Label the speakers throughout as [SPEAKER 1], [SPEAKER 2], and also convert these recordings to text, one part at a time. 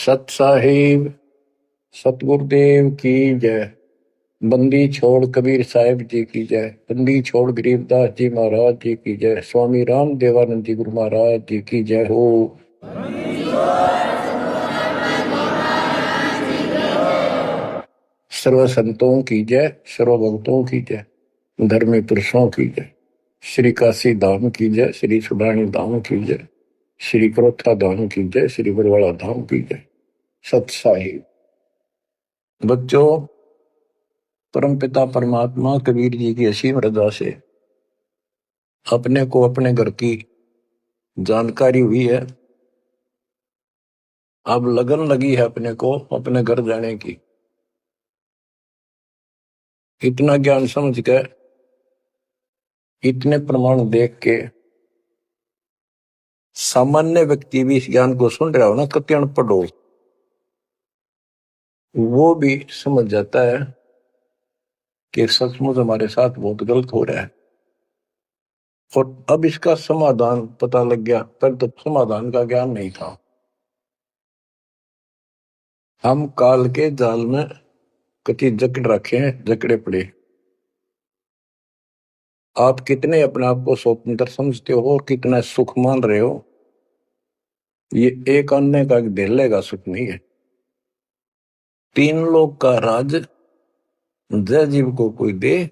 [SPEAKER 1] सत साहिब सतगुरुदेव की जय। बंदी छोड़ कबीर साहिब जी की जय। बंदी छोड़ गरीबदास जी महाराज जी की जय। स्वामी राम देवानंद जी गुरु महाराज जी की जय हो। सर्व संतों की जय, सर्व भक्तों की जय, धर्मी पुरुषों की जय। श्री काशी धाम की जय, श्री सुडानी धाम की जय, श्री क्रोथा धाम की जय, श्री बरवाड़ा धाम की जय। सत साहिब बच्चों, परमपिता परमात्मा कबीर जी की असीम रजा से अपने को अपने घर की जानकारी हुई है। अब लगन लगी है अपने को अपने घर जाने की। इतना ज्ञान समझ के, इतने प्रमाण देख के सामान्य व्यक्ति भी इस ज्ञान को सुन रहा हो ना, कति अनपढ़ हो, वो भी समझ जाता है कि सचमुच हमारे साथ बहुत गलत हो रहा है। और अब इसका समाधान पता लग गया। पर तो समाधान का ज्ञान नहीं था। हम काल के जाल में कति जकड़ रखे हैं, जकड़े पड़े। आप कितने अपने आप को स्वतंत्र समझते हो और कितना सुख मान रहे हो, ये एक अन्य का ढेले का सुख नहीं है। तीन लोग का राज जय जीव को कोई दे,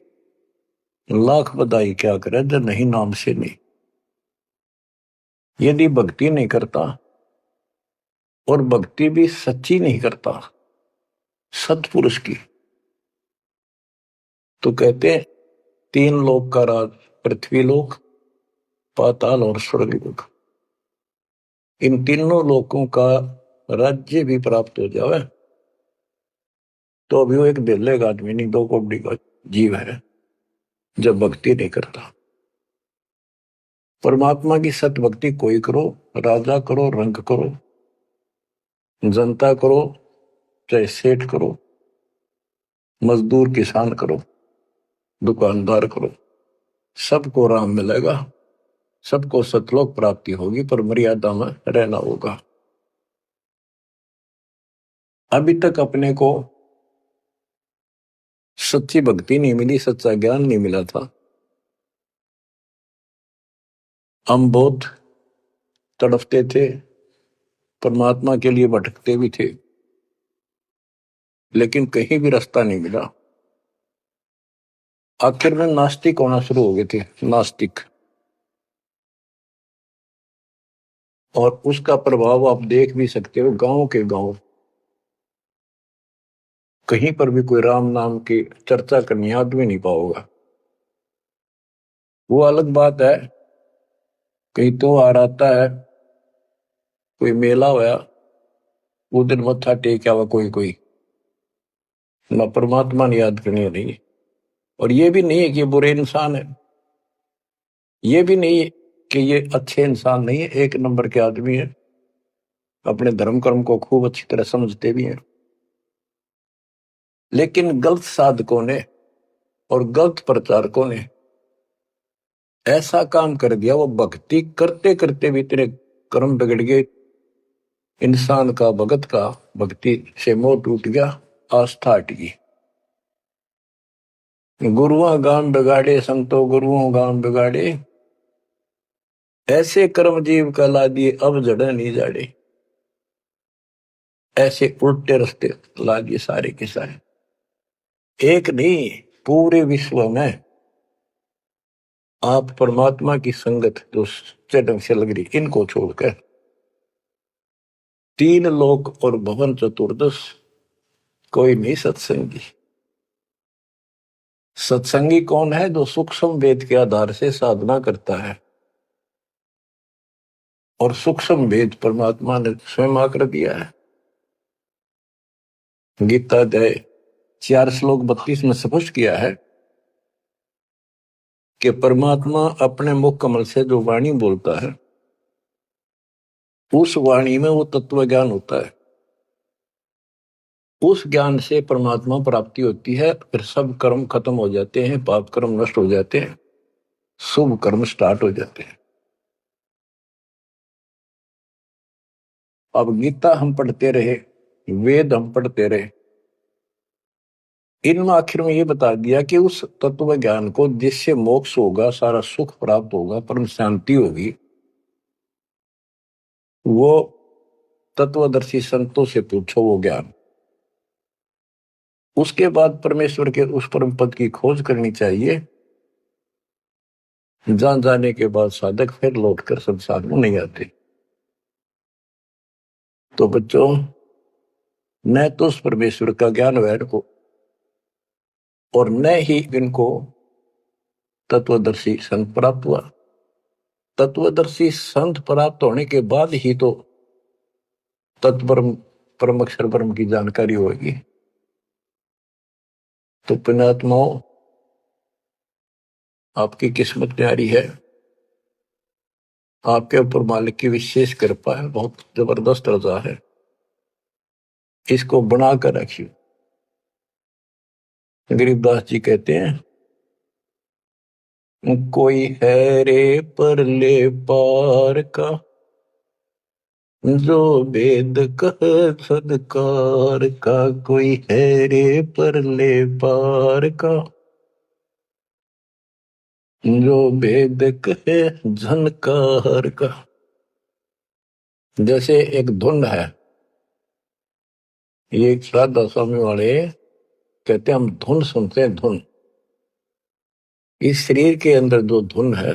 [SPEAKER 1] लाख बधाई क्या करे जब नहीं नाम से नहीं। यदि भक्ति नहीं करता और भक्ति भी सच्ची नहीं करता सत्पुरुष की, तो कहते हैं तीन लोक का राज, पृथ्वी लोक, पाताल और स्वर्ग लोक, इन तीनों लोकों का राज्य भी प्राप्त हो जाए तो अभी वो एक दिल्ले का आदमी नहीं, दो कौड़ी का जीव है जब भक्ति नहीं करता। परमात्मा की सत्य भक्ति कोई करो, राजा करो, रंग करो, जनता करो, चाहे सेठ करो, मजदूर किसान करो, दुकानदार करो, सबको राम मिलेगा, सबको सतलोक प्राप्ति होगी, पर मर्यादा में रहना होगा। अभी तक अपने को सच्ची भक्ति नहीं मिली, सच्चा ज्ञान नहीं मिला था। हम बहुत तड़पते थे, परमात्मा के लिए भटकते भी थे, लेकिन कहीं भी रास्ता नहीं मिला। आखिर में नास्तिक होना शुरू हो गए थे, नास्तिक। और उसका प्रभाव आप देख भी सकते हो, गांव के गांव कहीं पर भी कोई राम नाम की चर्चा करनी आदमी नहीं पाओगा। वो अलग बात है, कहीं तो आ आता है, कोई मेला होया, वो दिन मत्था टेक आवा कोई कोई, ना परमात्मा ने याद करनी नहीं। और ये भी नहीं है कि ये बुरे इंसान है, ये भी नहीं है कि ये अच्छे इंसान नहीं है, एक नंबर के आदमी है, अपने धर्म कर्म को खूब अच्छी तरह समझते भी हैं। लेकिन गलत साधकों ने और गलत प्रचारकों ने ऐसा काम कर दिया, वो भक्ति करते करते भी इतने कर्म बिगड़ गए, इंसान का भगत का भक्ति से मोह टूट गया, आस्था हट गई। गुरुओं गांव बिगाड़े, संतो गुरुओं गांव बिगाड़े, ऐसे कर्म जीव का ला दिए अब जड़े नहीं जाड़े। ऐसे उल्टे रास्ते ला दिए सारे के सारे। एक नहीं, पूरे विश्व में आप परमात्मा की संगत जो सच्चे ढंग से लग रही, इनको छोड़कर तीन लोक और भवन चतुर्दश कोई नहीं सत्संगी। सत्संगी कौन है? जो सूक्ष्म वेद के आधार से साधना करता है। और सूक्ष्म वेद परमात्मा ने स्वयं आकर दिया है। गीता अध्याय 4 श्लोक 32 में स्पष्ट किया है कि परमात्मा अपने मुख कमल से जो वाणी बोलता है, उस वाणी में वो तत्व ज्ञान होता है। उस ज्ञान से परमात्मा प्राप्ति होती है, फिर सब कर्म खत्म हो जाते हैं, पाप कर्म नष्ट हो जाते हैं, शुभ कर्म स्टार्ट हो जाते हैं। अब गीता हम पढ़ते रहे, वेद हम पढ़ते रहे, इनमें आखिर में ये बता दिया कि उस तत्व ज्ञान को जिससे मोक्ष होगा, सारा सुख प्राप्त होगा, परम शांति होगी, वो तत्वदर्शी संतों से पूछो वो ज्ञान। उसके बाद परमेश्वर के उस परम पद की खोज करनी चाहिए, जहां जाने के बाद साधक फिर लौटकर संसार में नहीं आते। तो बच्चों, न तो उस परमेश्वर का ज्ञान वैर को, और न ही इनको तत्वदर्शी संत प्राप्त हुआ। तत्वदर्शी संत प्राप्त होने के बाद ही तो तत्परम परम अक्षर ब्रह्म की जानकारी होगी। तो पुण्यात्माओं, आपकी किस्मत प्यारी है, आपके ऊपर मालिक की विशेष कृपा है, बहुत जबरदस्त रजा है, इसको बनाकर रखिए। गरीबदास जी कहते हैं, कोई है रे परले पार का, जो वेद कह सदकार का। कोई है रे परले पार का, जो वेद कहे झनकार का। जैसे एक धुन है, ये एक श्राद्ध स्वामी वाले कहते हैं, हम धुन सुनते हैं, धुन। इस शरीर के अंदर जो धुन है,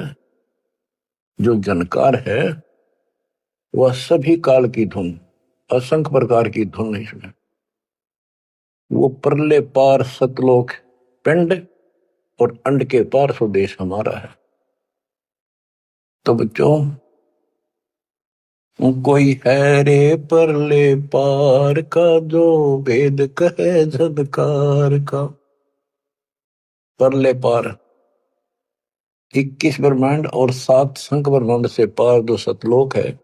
[SPEAKER 1] जो झनकार है, वह सभी काल की धुन, असंख्य प्रकार की धुन है इसमें। वो परले पार सतलोक पिंड और अंड के पार स्वदेश हमारा है। तो बच्चों, कोई है रे परले पार का, जो वेद कहे झनकार का। परले पार 21 ब्रह्मांड और 7 संख ब्रह्मांड से पार जो सतलोक है,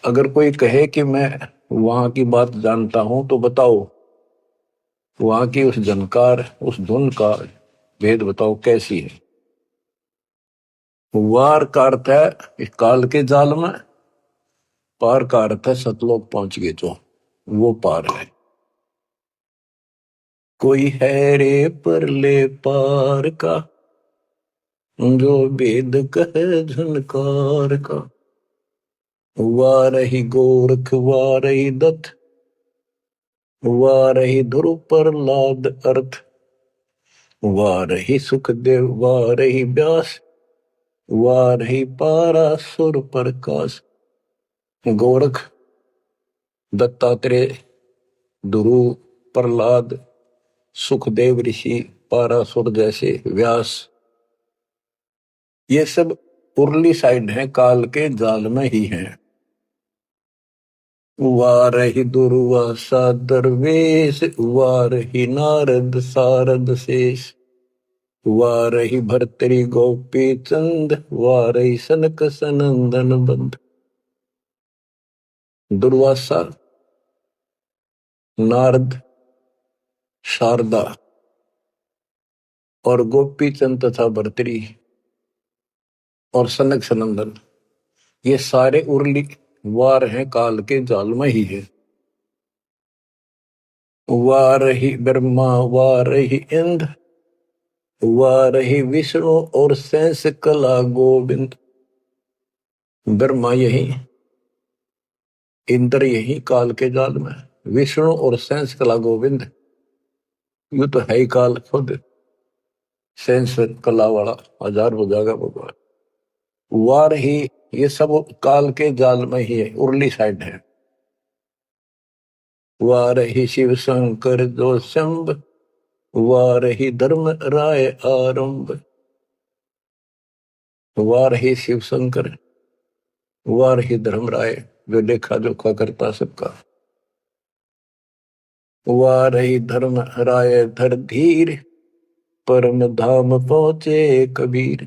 [SPEAKER 1] अगर कोई कहे कि मैं वहां की बात जानता हूं, तो बताओ वहां की उस झनकार, उस धुन का भेद बताओ कैसी है। वार का अर्थ है इस काल के जाल में, पार का अर्थ है सतलोक पहुंच गए जो, वो पार है। कोई है रे परले पार का, जो वेद कहे झनकार का। वारही गोरख वारही दत्त, वारही ध्रुव प्रहलाद अर्थ। वारही सुखदेव वारही व्यास, वारही पारासुर प्रकाश। गोरख, दत्तात्रेय, ध्रुव, प्रहलाद, सुखदेव ऋषि, पारासुर जैसे, व्यास, ये सब उर्ली साइड है, काल के जाल में ही है। वारही दुर्वासा दरवेश, वारही नारद सारद शेष। वारही भर्तरी गोपी चंद, वारही सनक सनंदन बंद। दुर्वासा, नारद, शारदा और गोपी चंद तथा भर्तरी और सनक सनंदन, ये सारे उर्ली वार हैं, काल के जाल में ही है। वारही ब्रह्मा वारही इंद्र, वारही विष्णु और शेष कला गोविंद। ब्रह्मा यही, इंद्र यही काल के जाल में, विष्णु और शेष कला गोविंद यू तो है ही काल खुद, शेष कला वाला 1000 हो जाएगा भगवान। वार ही, ये सब काल के जाल में ही है, उर्ली साइड है। वारही शिव शंकर जो शंभ, वारही धर्म राय आरंभ। वारही शिव शंकर, वारही धर्म राय जो लेखा जोखा करता सबका। वारही धर्म राय धर धीर, परम धाम पहुंचे कबीर।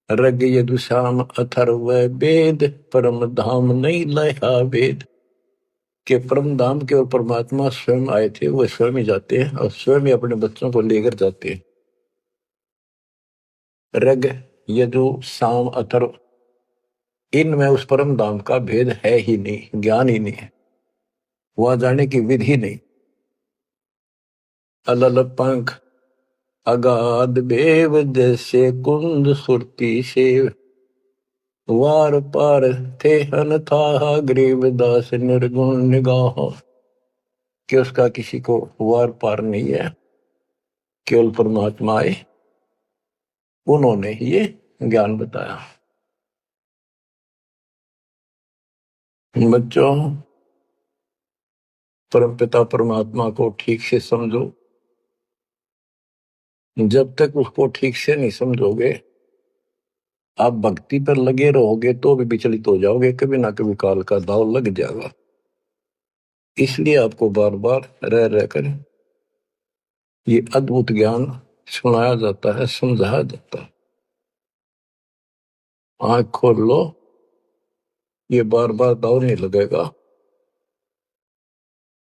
[SPEAKER 1] रग यदु श्याम अथर्व वेद, परम धाम नहीं लया वेद। के परम धाम के और परमात्मा स्वयं आए थे, वो स्वयं ही जाते हैं और स्वयं ही अपने बच्चों को लेकर जाते हैं। रग यदु साम अथर्व, इनमें उस परम धाम का भेद है ही नहीं, ज्ञान ही नहीं है, वहां जाने की विधि नहीं। अलल पंख अगाध बेव जैसे कुंद सुरती सेव, वार पार थे हन था गरीबदास निर्गुण निगाह। कि उसका किसी को वार पार नहीं है, केवल परमात्मा है, उन्होंने ही ये ज्ञान बताया। बच्चों, परमपिता परमात्मा को ठीक से समझो। जब तक उसको ठीक से नहीं समझोगे, आप भक्ति पर लगे रहोगे तो भी विचलित हो जाओगे, कभी ना कभी काल का दाव लग जाएगा। इसलिए आपको बार बार रह रहकर ये अद्भुत ज्ञान सुनाया जाता है, समझाया जाता है। आंख खोल लो, ये बार बार दाव नहीं लगेगा।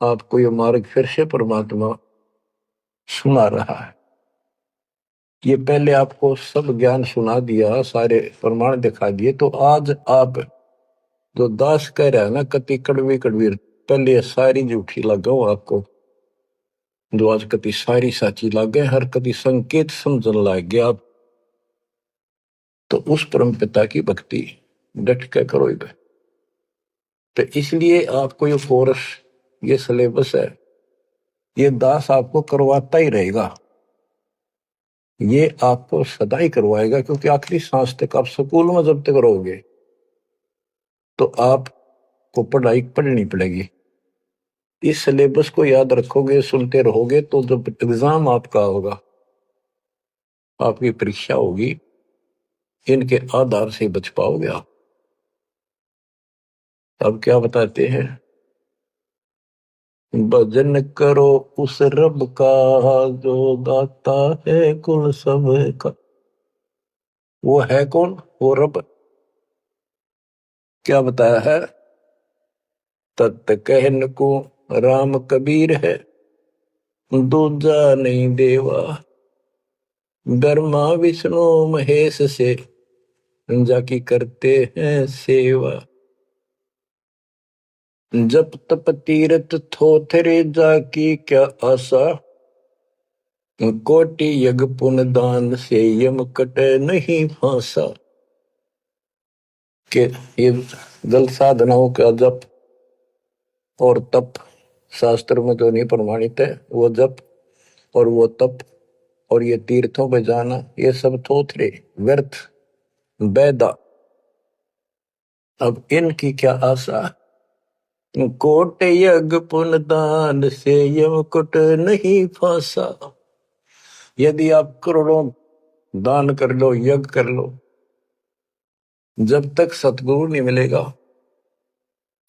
[SPEAKER 1] आपको ये मार्ग फिर से परमात्मा सुना रहा है। ये पहले आपको सब ज्ञान सुना दिया, सारे प्रमाण दिखा दिए, तो आज आप जो दास कह रहा है ना, कति कड़वी कड़वी, पहले ये सारी झूठी लगाओ आपको, जो आज कति सारी साची लागे, हर कति संकेत समझन लग गया आप। तो उस परम पिता की भक्ति डट के करो इधर। तो इसलिए आपको ये कोर्स, ये सिलेबस है, ये दास आपको करवाता ही रहेगा, ये आपको सदा ही करवाएगा, क्योंकि आखिरी सांस तक आप स्कूल में जब तक रहोगे तो आपको पढ़ाई पढ़नी पड़ेगी। इस सिलेबस को याद रखोगे, सुनते रहोगे, तो जब एग्जाम आपका होगा, आपकी परीक्षा होगी, इनके आधार से बच पाओगे आप। अब क्या बताते हैं, भजन करो उस रब का जो दाता है कुल सब का। वो है कौन? वो रब। क्या बताया है? तत् कहन को राम कबीर है, दूजा नहीं देवा, ब्रह्मा विष्णु महेश से जाकी करते हैं सेवा। जप तप तीरथ थोथरे जाकी क्या आशा, कोटि यज्ञ पुण्य दान से यम कटे नहीं फांसा। के ये जल साधनाओं का जप और तप शास्त्र में जो नहीं प्रमाणित है, वो जप और वो तप और ये तीर्थों पे जाना, ये सब थोथरे व्यर्थ बैदा। अब इनकी क्या आशा? कोट यज्ञ पुण्य दान से यम कुट नहीं फांसा। यदि आप करोड़ों दान कर लो, यज्ञ कर लो, जब तक सतगुरु नहीं मिलेगा,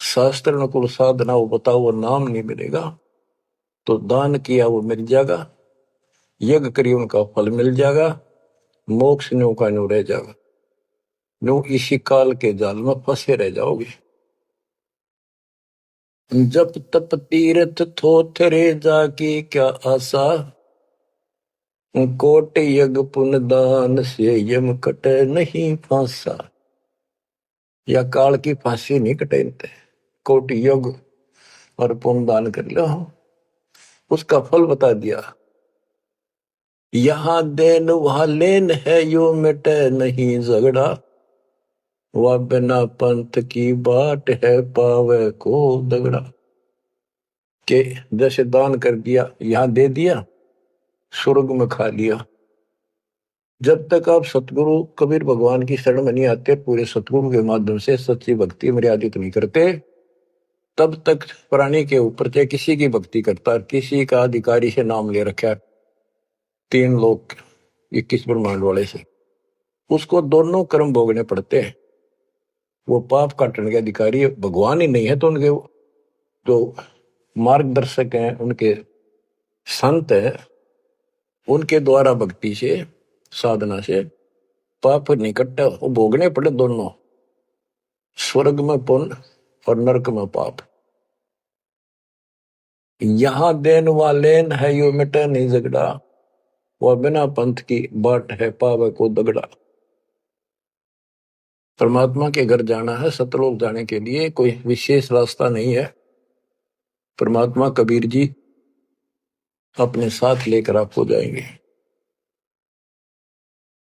[SPEAKER 1] शास्त्र अनुकूल साधना वो बताओ वो नाम नहीं मिलेगा, तो दान किया वो मिल जाएगा, यज्ञ करिए उनका फल मिल जाएगा, मोक्ष न्यू का न्यू रह जाएगा, न्यू इसी काल के जाल में फंसे रह जाओगे। जब तप तीर्थ थोथरे जाकी क्या आशा, कोट यज्ञ पुण्य दान से यम कटे नहीं फांसा। या काल की फांसी नहीं कटेते, कोटि यज्ञ और पुण्य दान कर लो, उसका फल बता दिया। यहां देन वहां लेन है, यो मिटे नहीं झगड़ा, वह बिना पंथ की बाट है पावे को दगड़ा। के जैसे दान कर दिया, यहां दे दिया, स्वर्ग में खा लिया। जब तक आप सतगुरु कबीर भगवान की शरण में नहीं आते, पूरे सतगुरु के माध्यम से सच्ची भक्ति मर्यादित नहीं करते, तब तक प्राणी के ऊपर चाहे किसी की भक्ति करता, किसी का अधिकारी से नाम ले रखा, 3 लोग 21 ब्रह्मांड वाले से, उसको दोनों कर्म भोगने पड़ते हैं। वो पाप काटने के अधिकारी भगवान ही नहीं है, तो उनके जो मार्गदर्शक हैं, उनके संत हैं, उनके द्वारा भक्ति से, साधना से पाप नहीं कटता, वो भोगने पड़े दोनों, स्वर्ग में पुण्य और नरक में पाप। यहां देन वालेन है, यो मिटे नहीं झगड़ा, वह बिना पंथ की बाट है पावे को दगड़ा। परमात्मा के घर जाना है, सतलोक जाने के लिए कोई विशेष रास्ता नहीं है। परमात्मा कबीर जी अपने साथ लेकर आपको जाएंगे।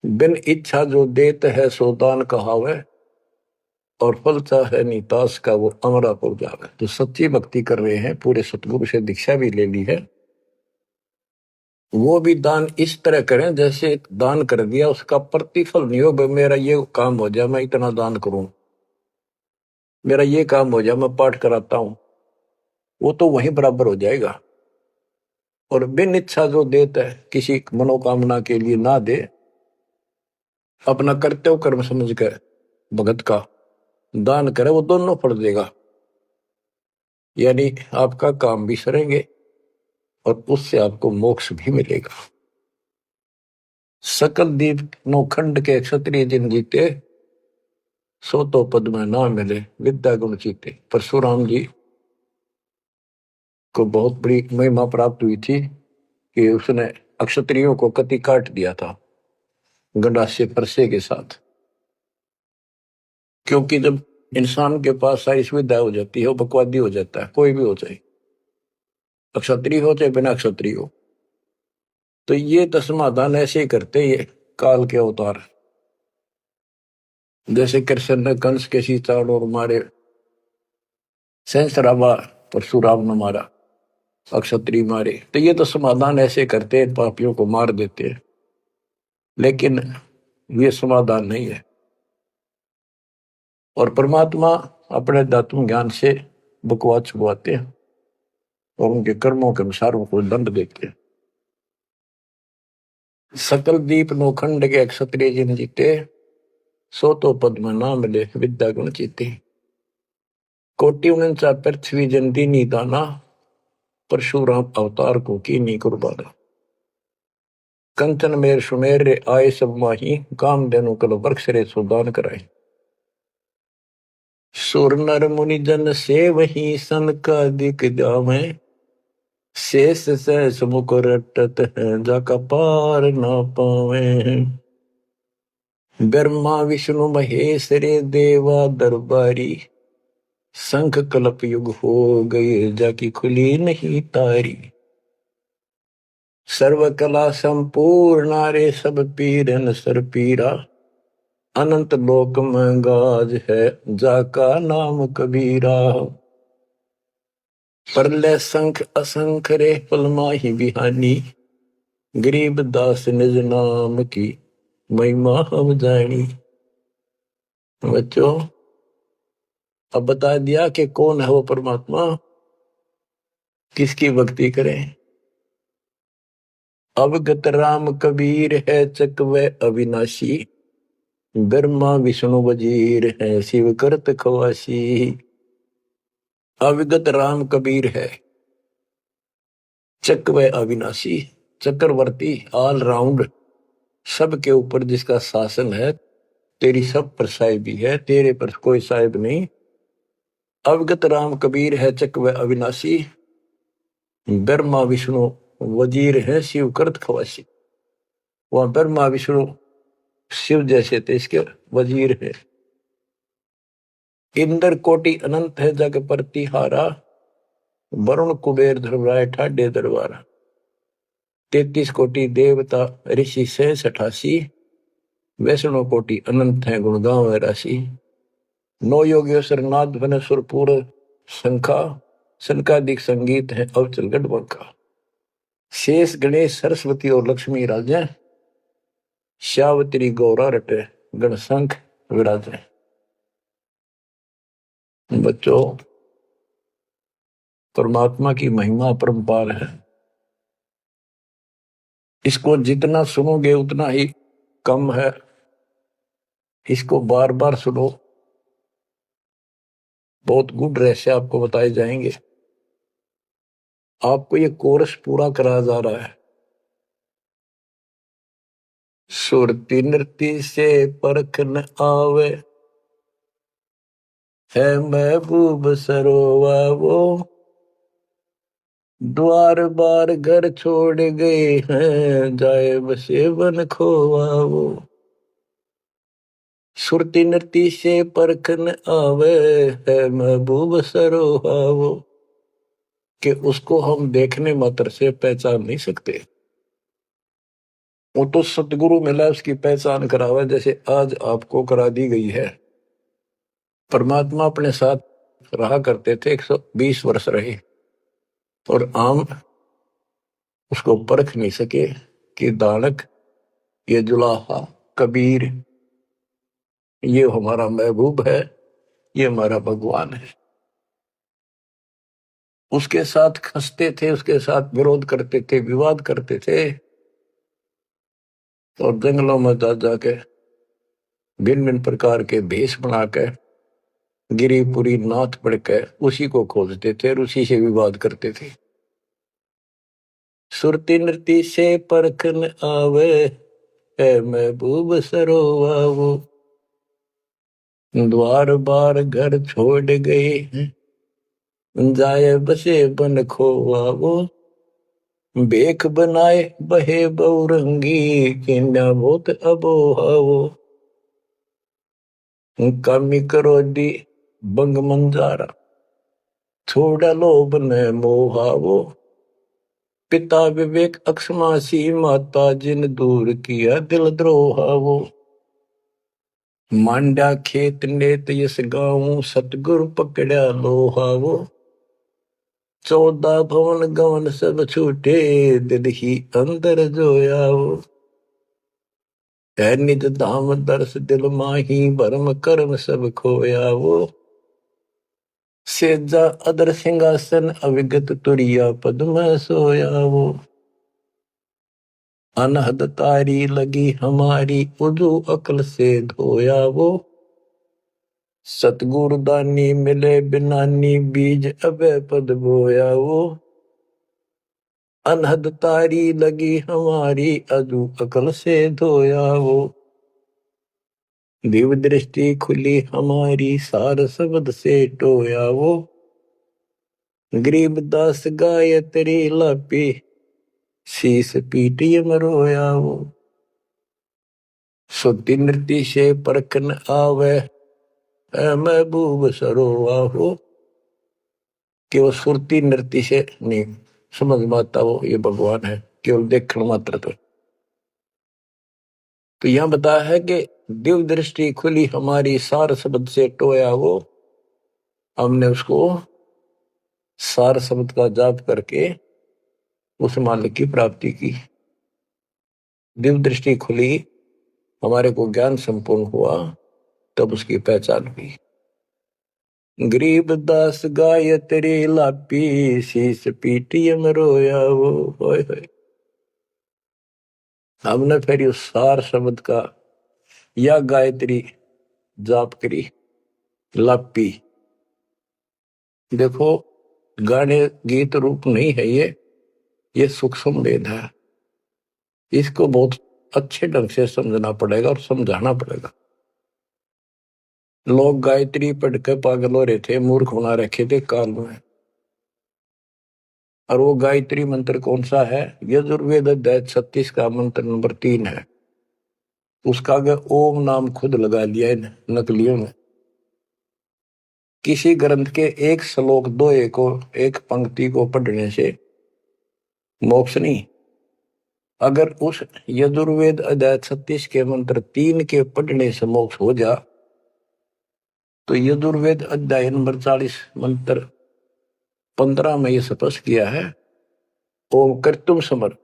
[SPEAKER 1] बिन इच्छा जो देत है सो दान कहावे, और फल चाहे नीतास का वो अमरापुर जावे। जो सच्ची भक्ति कर रहे हैं, पूरे सतगुरु से दीक्षा भी ले ली है, वो भी दान इस तरह करें जैसे दान कर दिया उसका प्रतिफल नहीं हो। मेरा ये काम हो जाए मैं इतना दान करूं, मेरा ये काम हो जाए मैं पाठ कराता हूं, वो तो वहीं बराबर हो जाएगा। और बिन इच्छा जो देता है, किसी मनोकामना के लिए ना दे, अपना कर्तव्य कर्म समझ कर भगत का दान करे, वो दोनों फल देगा। यानी आपका काम भी सरेंगे और उससे आपको मोक्ष भी मिलेगा। सकल दीप नौखंड के क्षत्रिय जिन जीते, सो तो पद में ना मिले विद्या गुण जीते। परशुराम जी को बहुत बड़ी महिमा प्राप्त हुई थी कि उसने अक्षत्रियों को कति काट दिया था गंडासे परसे के साथ। क्योंकि जब इंसान के पास सारी सुविधा हो जाती है, वो बकवादी हो जाता है, कोई भी हो जाए, अक्षत्रिय हो चाहे बिना अक्षत्रिय हो। तो ये तस्मादान ऐसे ही करते, ये काल के अवतार। जैसे कृष्ण ने कंस के सीताड़ और मारे, सहस्रावा परशुराम ने मारा, अक्षत्रिय मारे, तो ये तो समाधान ऐसे करते हैं, पापियों को मार देते हैं। लेकिन ये समाधान नहीं है। और परमात्मा अपने दातुम ज्ञान से बकवाद छुपाते हैं और उनके कर्मों के अनुसार उनको दंड देते हैं। सकल दीप नौखंड के क्षत्रिय जिन जीते, सो तो पद में ना मिले विद्या गुण जीते। कोटि उनचा पृथ्वी जंती नी दाना, परशुराम अवतार को की नी कुर्बाना। कंचन मेर सुमेर रे आए सब माही, काम देनु कल वर्ष रे सुदान कराए। सुर नर मुनि जन से वही सन का दिख जावे, शेष सहस मुख रटत है जाका पार ना पावे। ब्रह्मा विष्णु महेश रे देवा दरबारी, शंख कलप युग हो गए जाकी खुली नहीं तारी। सर्व कला संपूर्ण रे सब पीरन सर पीरा, अनंत लोक में गाज है जाका नाम कबीरा। परले संख असंख रे पलमाही बिहानी, गरीब दास निज नाम की महिमा हम जानी। बच्चों, अब बता दिया कि कौन है वो परमात्मा, किसकी भक्ति करें। अवगत राम कबीर है चकवे अविनाशी, ब्रह्मा विष्णु वजीर है शिव करत खवासी। अविगत राम कबीर है, चकवे अविनाशी, चक्रवर्ती, ऑल राउंड, सबके ऊपर जिसका शासन है, तेरी सब पर साहिबी है, तेरे पर कोई साहिब नहीं। अवगत राम कबीर है चकवे अविनाशी, ब्रह्मा विष्णु वजीर है शिव करत खवासी। वह ब्रह्मा विष्णु शिव जैसे थे, इसके वजीर है। इंद्र कोटि अनंत है जग प्रतिहारा, वरुण कुबेर धर्मराय ठाडे दरबारा। 33 कोटि देवता ऋषि से 88, वैष्णव कोटि अनंत है गुण गाँव राशि। 9 योगेश्वर नाद वन सुरपुर शंखा, सनकादिक संगीत है अवचल गढ़। शेष गणेश सरस्वती और लक्ष्मी राजा, श्यावत्री गौरा रटे गण शंख विराजे। बच्चों, परमात्मा की महिमा परम्पार है। इसको जितना सुनोगे उतना ही कम है। इसको बार बार सुनो, बहुत गुड रहस्य आपको बताए जाएंगे। आपको ये कोर्स पूरा कराया जा रहा है। सुरती नृत्य से परख न आवे, है महबूब सरोवा वो, द्वार बार घर छोड़ गए हैं, जाए बसे बन खोवा वो। सुरती नृती से परखन आवे है महबूब सरोहावो, कि उसको हम देखने मात्र से पहचान नहीं सकते। वो तो सतगुरु मिला उसकी पहचान करावे, जैसे आज आपको करा दी गई है। परमात्मा अपने साथ रहा करते थे, 120 वर्ष रहे, और आम उसको परख नहीं सके कि दानक, ये जुलाहा, कबीर, ये हमारा महबूब है, ये हमारा भगवान है। उसके साथ खसते थे, उसके साथ विरोध करते थे, विवाद करते थे, और जंगलों में जा जाके भिन्न भिन्न प्रकार के भेष बनाकर गिरिपुरी नाथ पढ़कर उसी को खोजते थे और उसी से विवाद करते थे। सुरती नृती से परखन आवे है महबूब सरोवावो, द्वार बार घर छोड़ गए जाए बसे बन खोवावो, बेख बनाए बहे बहुरंगी किन्या बहुत अबोहावो, कामी करोदी बंग मंजारा छोड़ा लोभ न मोहावो, पिता विवेक अक्षमासी माता जिन दूर किया दिल द्रोहावो, मांडा खेत नेत यस गाँव सतगुरु पकड़ा लोहावो, 14 भवन गवन सब छूटे दिल ही अंदर जोयावो, है निज धाम दर्श दिल माही भरम कर्म सब खोयावो, सेजा अदर सिंहासन अविगत तुरिया पद में सोयावो, अनहद तारी लगी हमारी उजू अकल से धोयावो, सतगुरु दानी मिले बिनानी बीज अभय पद बोयावो, अनहद तारी लगी हमारी अजू अकल से धोयावो, दिव्य दृष्टि खुली हमारी सार शब्द से टोयावो, गरीब दास गाय तेरी लापी शीस पीटी मरोयावो, सुती नृत्य से परखन आवे महबूब सरोवाहो, कि वो सुरती नृत्य से नहीं समझ में आता वो ये भगवान है, केवल देखने मात्र। तो यहां बताया है कि दिव्य दृष्टि खुली हमारी सार शब्द से टोया वो, हमने उसको सार शब्द का जाप करके उस मालिक की प्राप्ति की। दिव्य दृष्टि खुली, हमारे को ज्ञान संपूर्ण हुआ, तब उसकी पहचान हुई। गरीब दास गाय तेरी लापी शीस पीटी रोया वो, होय होय। हमने फिर उस सार शब्द का या गायत्री जाप करी, लापी। देखो गाने गीत रूप नहीं है ये सूक्ष्म वेद है, इसको बहुत अच्छे ढंग से समझना पड़ेगा और समझाना पड़ेगा। लोग गायत्री पढ़ के पागल हो रहे थे, मूर्ख बना रखे थे काल में। और वो गायत्री मंत्र कौन सा है? यजुर्वेद अध्याय 36 का मंत्र नंबर 3 है। उसका आगे ओम नाम खुद लगा लिया इन नकलियों ने। किसी ग्रंथ के एक श्लोक दोहे को, एक पंक्ति को पढ़ने से मोक्ष नहीं। अगर उस यजुर्वेद अध्याय 36 के मंत्र 3 के पढ़ने से मोक्ष हो जा, तो यजुर्वेद अध्याय नंबर 40 मंत्र 15 में यह स्पष्ट किया है, ओम कर्तुम समर,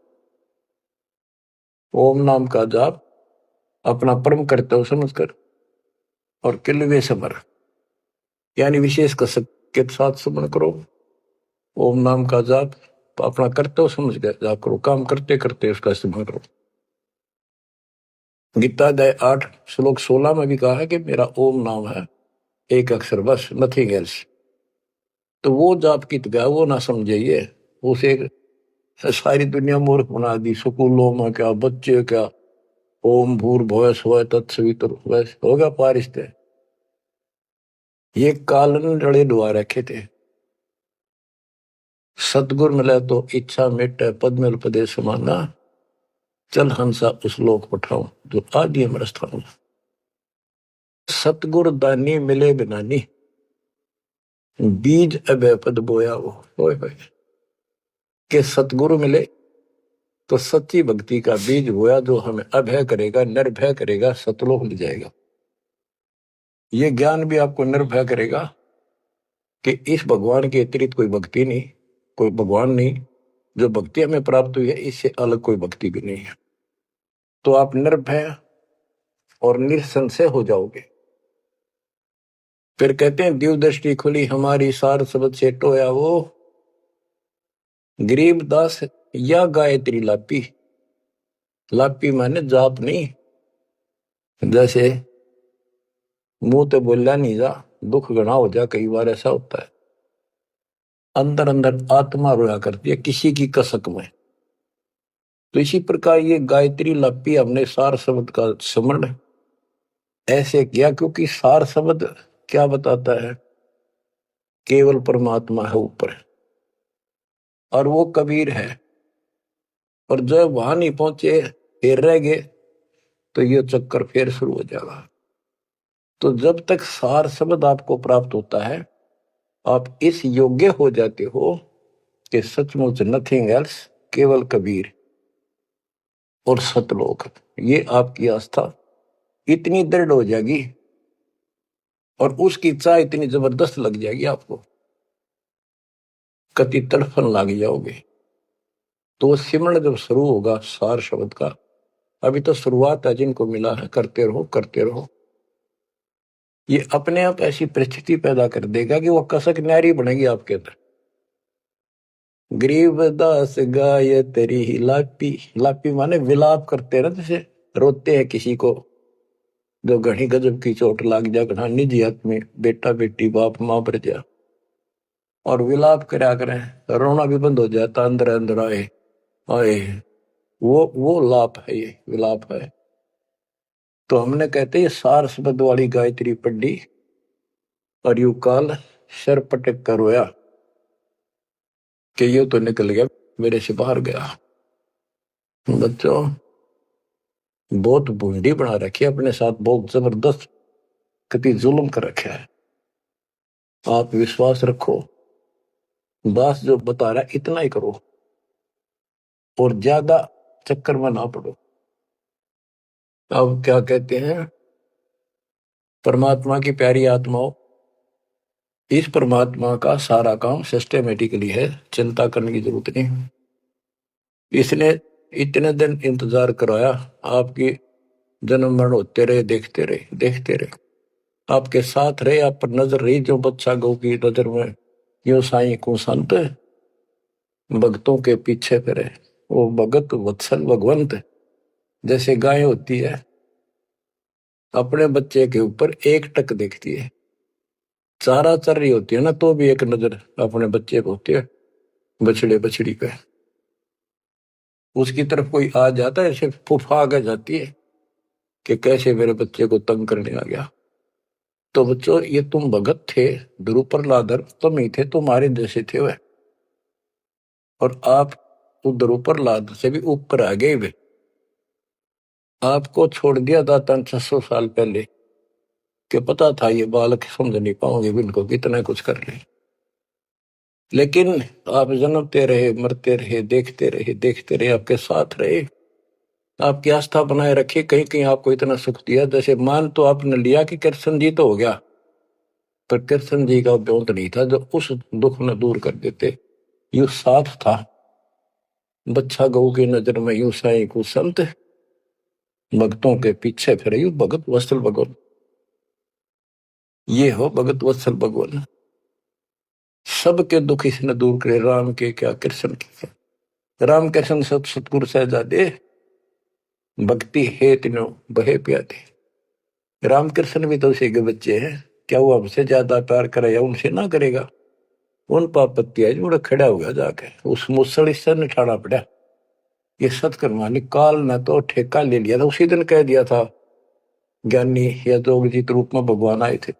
[SPEAKER 1] ओम नाम का जाप अपना परम कर्तव्य समझकर और किलवे समर यानी विशेष कसक के साथ स्मरण करो। ओम नाम का जाप अपना कर्तव्य समझ कर जाप करो, काम करते करते उसका स्मरण करो। गीता अध्याय 8 श्लोक 16 में भी कहा है कि मेरा ओम नाम है, एक अक्षर बस, नथिंग एल्स। तो वो जाप की गया वो ना समझिए, उसे सारी दुनिया मूर्ख बना दी। स्कूलों में क्या, बच्चे क्या, ओम भूर्भुवः स्वः तत्सवितुर्वरेण्यं होगा पारिस्ते, ये कालन रड़े डुआ रखे थे। सतगुर मिला तो इच्छा मिटे पद में पदे समाना, चल हंसा उस लोक पठाऊं जो आदि अमर स्थान। सतगुर दानी मिले बिनानी, बीज अभय पद बोया वो। होय होय के सतगुरु मिले तो सच्ची भक्ति का बीज बोया, जो हमें अभय करेगा, निर्भय करेगा, सतलोक ले जाएगा। ये ज्ञान भी आपको निर्भय करेगा कि इस भगवान के अतिरिक्त कोई भक्ति नहीं, कोई भगवान नहीं। जो भक्ति हमें प्राप्त हुई है इससे अलग कोई भक्ति भी नहीं है। तो आप निर्भय और निसंशय हो जाओगे। फिर कहते हैं दिव्य दृष्टि खुली हमारी, सार शब्द से टोया वो। गरीबदास या गायत्री लापी, लापी माने जाप नहीं, जैसे मुंह तो बोला नहीं जा, दुख गणा हो जा, कई बार ऐसा होता है। अंदर अंदर आत्मा रोया करती है किसी की कसक में। तो इसी प्रकार ये गायत्री लापी हमने सार शब्द का स्मरण ऐसे किया, क्योंकि सार शब्द क्या बताता है? केवल परमात्मा है ऊपर, और वो कबीर है। और जब वहां नहीं पहुंचे, फिर रह गए, तो ये चक्कर फिर शुरू हो जाएगा। तो जब तक सार शब्द आपको प्राप्त होता है, आप इस योग्य हो जाते हो कि सचमुच नथिंग एल्स, केवल कबीर और सतलोक। ये आपकी आस्था इतनी दृढ़ हो जाएगी और उसकी चाह इतनी जबरदस्त लग जाएगी आपको, कति तड़फन लग जाओगे। तो सिमरण जब शुरू होगा सार शब्द का, अभी तो शुरुआत है, जिनको मिला है करते रहो करते रहो। ये अपने आप ऐसी परिस्थिति पैदा कर देगा कि वो कसक न्यारी बनेगी आपके अंदर। गरीबदास गाय तेरी ही लापी, लापी माने विलाप करते हैं ना, जैसे रोते हैं किसी को जो घनी गजब की चोट लाग जा, घना निजी हाथ में, बेटा बेटी बाप मां पर जा, और विलाप करा करें, रोना भी बंद हो जाता, अंदर अंदर आए आए। वो लाप है, ये विलाप है। तो हमने कहते हैं सार शब्द वाली गायत्री पढ़ी और यू काल सर पटक कर रोया कि ये तो निकल गया, मेरे से बाहर गया। बच्चों बहुत बूंदी बना रखी है अपने साथ, बहुत जबरदस्त कति जुल्म कर रखा है। आप विश्वास रखो, दास जो बता रहा है इतना ही करो और ज्यादा चक्कर में ना पड़ो। अब क्या कहते हैं, परमात्मा की प्यारी आत्माओं, इस परमात्मा का सारा काम सिस्टमेटिकली है, चिंता करने की जरूरत नहीं। इसने इतने दिन इंतजार कराया, आपकी जन्म मरण होते रहे, देखते रहे देखते रहे, आपके साथ रहे, आप पर नजर रही, जो बच्चा गौ की नजर में यो साई को संत भक्तों के पीछे फिरे। वो भगत वत्सल भगवंत, जैसे गाय होती है अपने बच्चे के ऊपर एक टक देखती है, चारा चर रही होती है ना, तो भी एक नजर अपने बच्चे को होती है, बछड़े बछड़ी पे। उसकी तरफ कोई आ जाता है, ऐसे फुफा आ जाती है कि कैसे मेरे बच्चे को तंग करने आ गया। तो बच्चों ये तुम भगत थे, ध्रुव प्रहलादर तुम ही थे, तुम्हारे जैसे थे वह, और आप ध्रुव प्रहलाद से भी ऊपर आ गए वे। आपको छोड़ दिया था 600 साल पहले, कि पता था ये बालक समझ नहीं पाओगे, इनको कितना कुछ कर ले, लेकिन आप जन्मते रहे, मरते रहे, देखते रहे, आपके साथ रहे, आपकी आस्था बनाए रखी, कहीं कहीं आपको इतना सुख दिया। जैसे मान तो आपने लिया कि कृष्ण जी तो हो गया, पर कृष्ण जी का ब्योंत नहीं था जो उस दुख में दूर कर देते। यू साथ था, बच्चा गऊ की नजर में यू साई को संत भक्तों के पीछे फिरे, यू भगत वत्सल भगवान। ये हो भगत वत्सल भगवान, सबके दुख इसने दूर करे, राम के क्या कृष्ण के क्या। राम कृष्ण सब सतगुरु सहजादे, भक्ति है तीनों बहे प्यादे। रामकृष्ण भी तो उसी के बच्चे हैं, क्या वो हमसे ज्यादा प्यार करेगा? उनसे ना करेगा। उन पापत्ती है जो खड़ा हुआ जाके उस मुसल इससे निठाना पड़ा। ये सतकर्मा ने काल ने तो ठेका ले लिया था, उसी दिन कह दिया था ज्ञानी या जोगजीत रूप में भगवान आए थे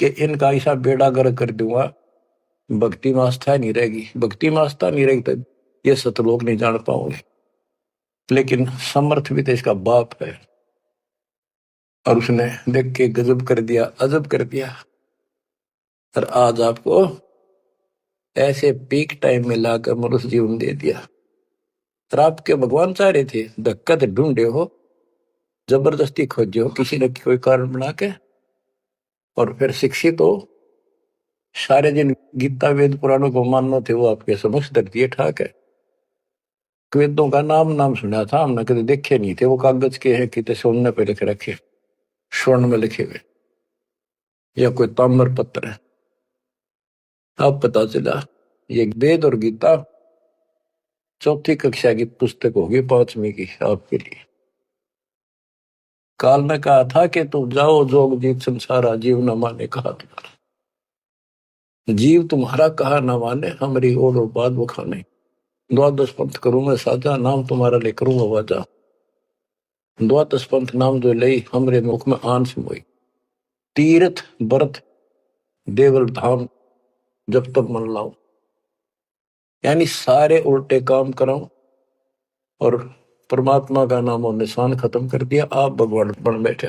[SPEAKER 1] कि इनका ऐसा बेड़ा गर्क कर दूंगा, भक्ति में आस्था नहीं रहेगी, भक्ति में आस्था नहीं रहेगी तो ये सतलोक नहीं जान पाओगे। लेकिन समर्थ भी तो इसका बाप है, और उसने देख के गजब कर दिया, अजब कर दिया। और आज आपको ऐसे पीक टाइम में लाकर मनुष्य जीवन दे दिया। और आपके भगवान चाह रहे थे धक्का तो ढूंढे हो, जबरदस्ती खोजे हो किसी न कोई कारण बना के, और फिर शिक्षित हो, सारे जिन गीता वेद पुराणों को मानना थे वो आपके समक्ष धर दिए ठाक है। वेदों का नाम नाम सुना था हमने, कभी देखे नहीं थे। वो कागज के हैं, कितने सोने पे लिख रखे, स्वर्ण में लिखे हुए, या कोई ताम्र पत्र है। अब पता चला ये वेद और गीता चौथी कक्षा की पुस्तक होगी, 5वीं की आपके लिए। काल ने कहा था कि तुम जाओ जोग जीत संसारा, जीव न माने कहा तुम्हारा। जीव तुम्हारा कहा न माने, हमारी और बात वो खाने। द्वादश पंथ करूं मैं साजा, नाम तुम्हारा ले करूं आवाजा। द्वादश पंथ नाम जो लई, हमरे मुख में आन से मोई। तीर्थ व्रत देवल धाम, जब तक मन लाऊं। यानी सारे उल्टे काम कराऊं और परमात्मा का नाम और निशान खत्म कर दिया, आप भगवान बन बैठे।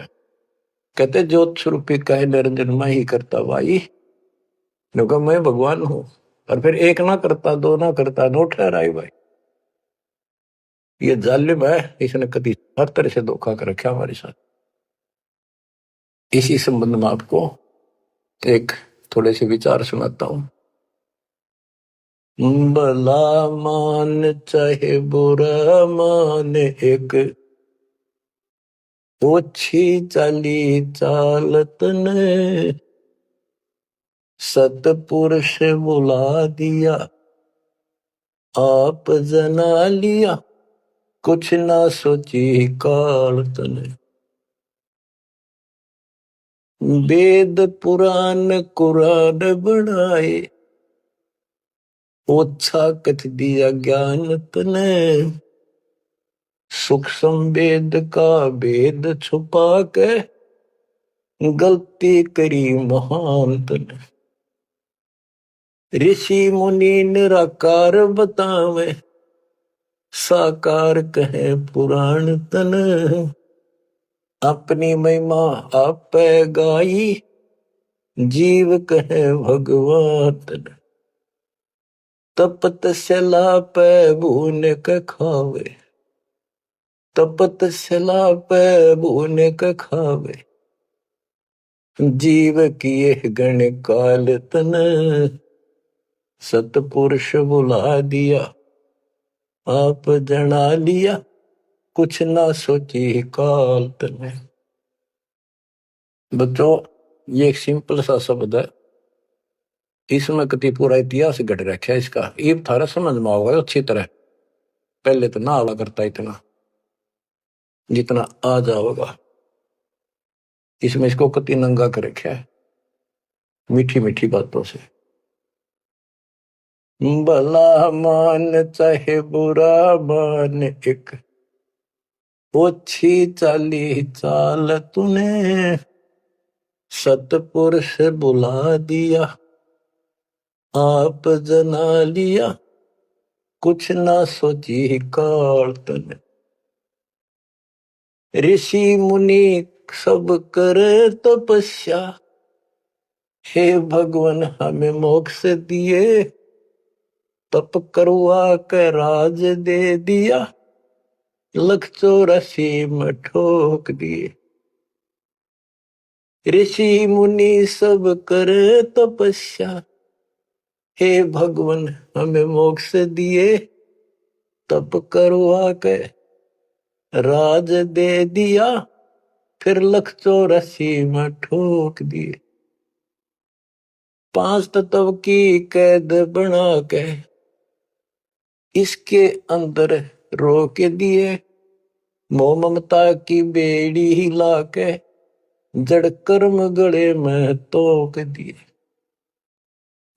[SPEAKER 1] कहते ज्योत स्वरूपी कहे निरंजन मैं ही करता भाई, क्योंकि मैं भगवान हूं। और फिर एक ना करता, दो ना करता, नो ठहराई भाई। ये जालिम है, इसने कभी हर तरह से धोखा कर रखा हमारे साथ। इसी संबंध में आपको एक थोड़े से विचार सुनाता हूं। भला मान चाहे बुरा मान, एक ओछी चाली चालत ने सतपुरुष बुला दिया, आप जना लिया, कुछ ना सोची काल तने। वेद पुराण कुरान बढ़ाए, ओछा कथ दिया ज्ञान तने। सूक्ष्म वेद का भेद छुपा के, गलती करी महान तने। ऋषि मुनि निराकार बतावे, साकार कहे पुराण तन। अपनी महिमा आप गाई, जीव कहे भगवान तन। तपत सला पे भून के खावे, तपत सला पे भून के खावे। जीव किए गण काल तन, सतपुरुष बुला दिया, आप जना लिया, कुछ ना सोची काल तने। बच्चों ये एक सिंपल सा शब्द है, इसमें कति पूरा इतिहास घट रखा है इसका। ये थारा समझ में आओगे अच्छी तरह। पहले तो ना आवा करता इतना जितना आ जाओगा। इसमें इसको कति नंगा कर रखा है मीठी मीठी बातों से। भला मान चाहे बुरा मान, एक ओछी चाली चाल तूने। सतपुरुष बुला दिया, आप जना लिया, कुछ ना सोची काल तने। ऋषि मुनि सब करे तपस्या, हे भगवान हमें मोक्ष दिए। तप करवा के राज दे दिया, 184 में ठोक दिए। ऋषि मुनि सब करे तपस्या, हे भगवान हमें मोक्ष दिए। तप करवा के राज दे दिया, फिर 184 में ठोक दिए। 5 तत्व की कैद बना के इसके अंदर रोक दिए। मोह ममता की बेड़ी हिला के जड़ कर्म गले में तोक दिए।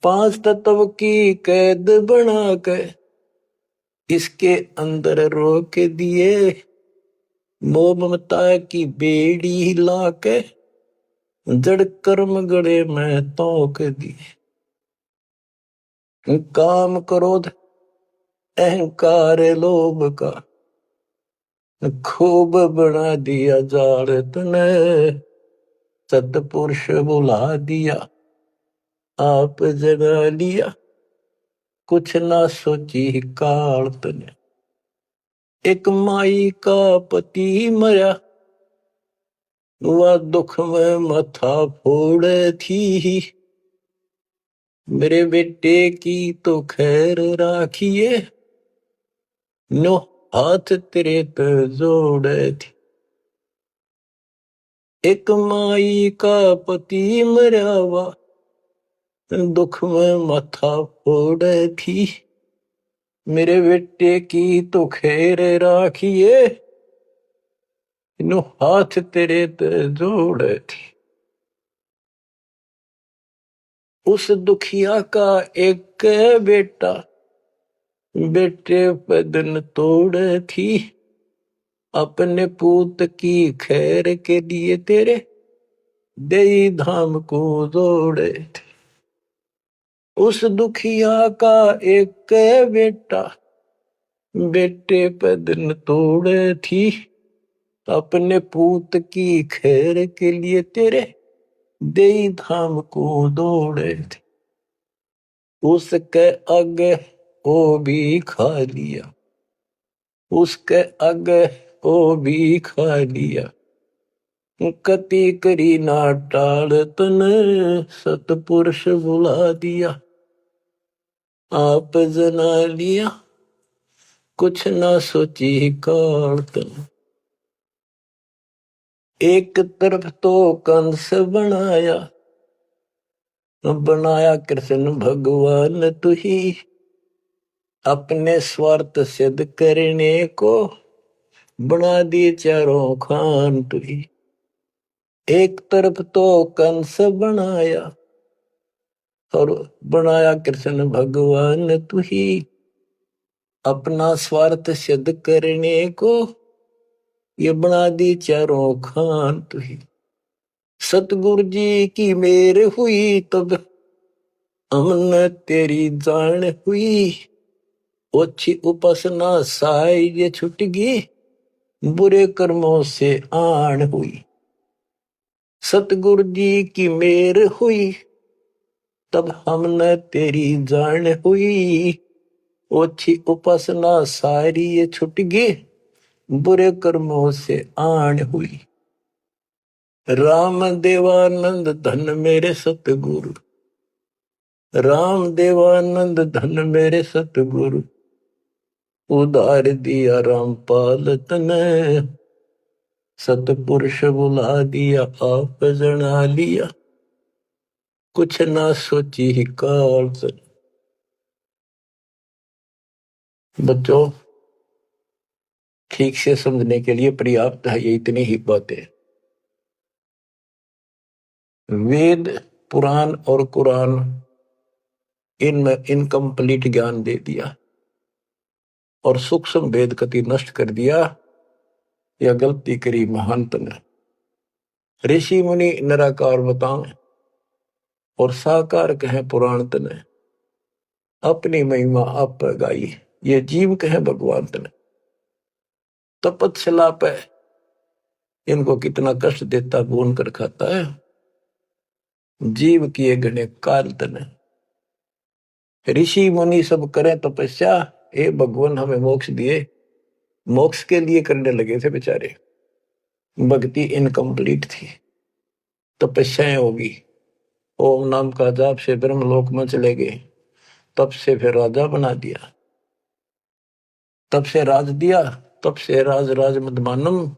[SPEAKER 1] 5 तत्व की कैद बना के इसके अंदर रोक दिए। मोह ममता की बेड़ी हिला के जड़ कर्म गले में तोक दिए। काम क्रोध अहंकार लोभ का खूब बना दिया जाल तने, सतपुरुष बुला दिया, आप जगा लिया, कुछ ना सोची काल तने। एक माई का पति मरा, वह दुख में माथा फोड़े थी, मेरे बेटे की तो खैर राखिए, नो हाथ तेरे पे जोड़े थी। एक माई का पति मरा, वह दुख में माथा फोड़े थी, मेरे बेटे की तो खैर राखिए, नो हाथ तेरे पे जोड़े थी। उस दुखिया का एक बेटा, बेटे पे दिन तोड़े थी, अपने पूत की खैर के लिए तेरे देई धाम को जोड़े थे। उस दुखिया का एक बेटा, बेटे पे दिन तोड़े थी, अपने पूत की खैर के लिए तेरे देई धाम को दौड़े थे। उसके आगे वो भी खा लिया, उसके आगे वो भी खा लिया, कति करी ना टाल तने, सतपुरुष बुला दिया, आप जना लिया, कुछ ना सोची काल तने। एक तरफ तो कंस बनाया, बनाया कृष्ण भगवान तू ही, अपने स्वार्थ सिद्ध करने को बना दी चारों खान तू ही। एक तरफ तो कंस बनाया, और बनाया कृष्ण भगवान तू ही, अपना स्वार्थ सिद्ध करने को ये बना दी चारों खान तू ही। सतगुरु जी की मेर हुई तब हमने तेरी जान हुई, ओछी उपासना साई ये छुट गई, बुरे कर्मों से आन हुई। सतगुरु जी की मेर हुई तब हमने तेरी जान हुई, ओछी उपासना सारी ये छुट गई, बुरे कर्मों से आन हुई। राम देवानंद धन मेरे सतगुरु, राम देवानंद धन मेरे सतगुरु, उधार दिया रामपाल तने, सतपुरुष बुला दिया, आप जना लिया, कुछ ना सोची ही काल तने। बच्चों, ठीक से समझने के लिए पर्याप्त है ये इतनी ही बातें। वेद, पुराण और कुरान, इनमें इनकम्प्लीट ज्ञान दे दिया और सूक्ष्म भेद कति नष्ट कर दिया, या गलती करी महंत ने। ऋषि मुनि निराकार बताएं और साकार कहें पुराण तने, अपनी महिमा आप गाई, ये जीव कहें भगवान तने। तपस्या पे इनको कितना कष्ट देता, भून कर खाता है, जीव किए गणे काल तने। ऋषि मुनि सब करें तपस्या, हे भगवान हमें मोक्ष दिए, मोक्ष के लिए करने लगे थे बेचारे, भक्ति इनकम्प्लीट थी, तपस्याएं होगी, ओम नाम का जाप से ब्रह्मलोक में चले गए, तब से फिर राजा बना दिया, तब से राज दिया, तब से राज राज मदमानम,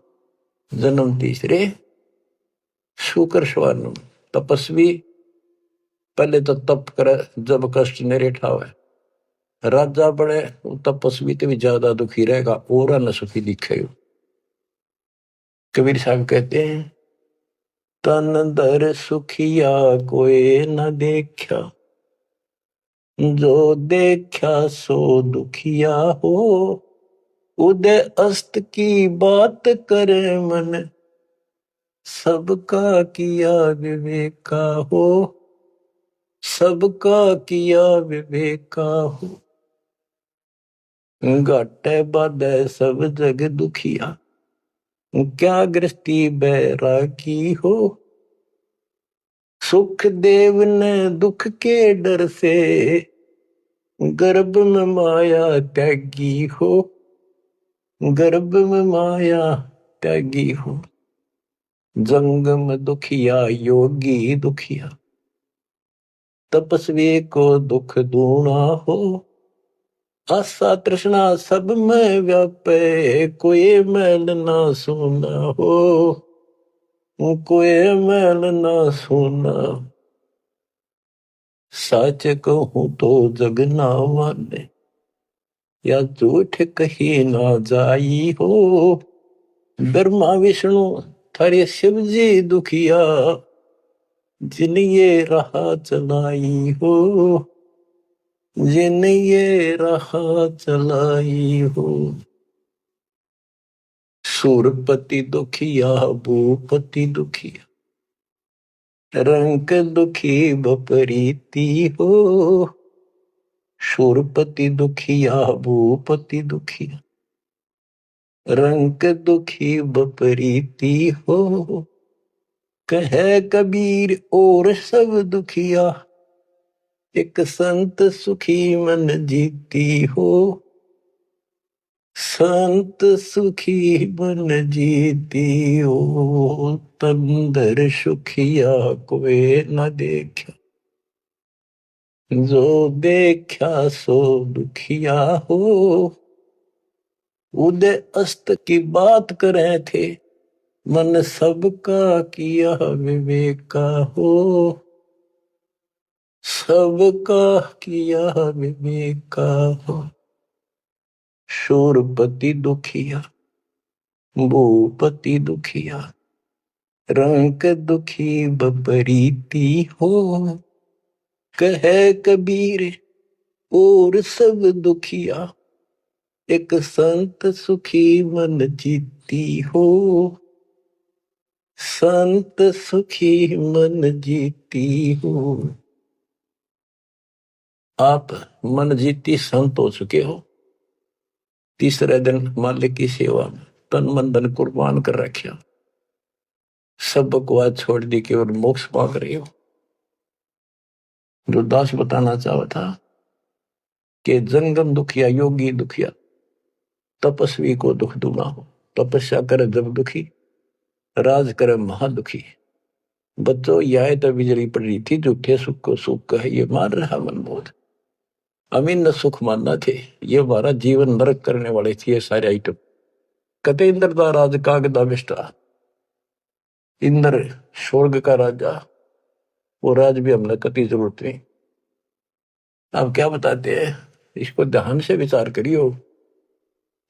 [SPEAKER 1] जन्म तीसरे शुकर स्वानम। तपस्वी पहले तो तप करे जब कष्ट निरे ठावे, राजा बड़े तपस्वी तो भी ज्यादा दुखी रहेगा, और न सुखी दिखेगा। कबीर साहब कहते हैं, तन दर सुखिया कोई न देखा, जो देखा सो दुखिया हो, उदय अस्त की बात करे मन, सबका किया विवेका हो, सबका किया विवेका हो। घाटे बाधे सब जग दुखिया, क्या गृहस्थी बैरागी हो, सुख देव ने दुख के डर से, गर्भ में माया त्यागी हो, गर्भ में माया त्यागी हो। जंगम दुखिया योगी दुखिया, तपस्वी को दुख दूना हो। आशा तृष्णा सब में व्यापे, कोई मैल ना सुना हो, कोई मैल ना सुना। सच कहूं तो जग ना माने, या झूठ कही ना जाई हो। ब्रह्मा विष्णु थारे शिव जी दुखिया, जिन ये राह चलाई हो, जिन ये राह चलाई हो। सूरपति दुखिया भूपति दुखिया, रंक दुखी बपरीती हो। शूरपति दुखिया भूपति दुखिया, रंक दुखी बपरीती हो। कहे कबीर और सब दुखिया, एक संत सुखी मन जीती हो। संत सुखी मन जीती हो, तंदर सुखिया कोई न देखा, जो देखा सो दुखिया हो। उदय अस्त की बात करे थे, मन सबका किया विवेका हो। सबका किया विवेका हो। शूरपति दुखिया भूपति दुखिया, रंक दुखी बपरीती हो। कहे कबीर और सब दुखिया, एक संत सुखी मन जीती हो। संत सुखी मन जीती हो। आप मन जीती संत हो चुके हो। तीसरे दिन मालिक की सेवा में तन मन धन कुर्बान कर रखा, सब बकवास छोड़ दी केवल मोक्ष मांग रही हो। जो दास बताना चाहा था कि जंगम दुखिया योगी दुखिया, तपस्वी को दुख दूना हो। तपस्या करे जब दुखी, राज करे महादुखी। बच्चों यह तो बिजली पड़ रही थी, झूठे सुख को सुख कहे ये मान रहा मनमोद। अमीन न सुख मानना थे, ये हमारा जीवन नरक करने वाले थे ये सारे आइटम। कते इंद्र का राज कागदा बिष्टा, इंद्र स्वर्ग का राजा, वो राज भी हमने कति जरूरत नहीं। अब क्या बताते हैं, इसको ध्यान से विचार करियो।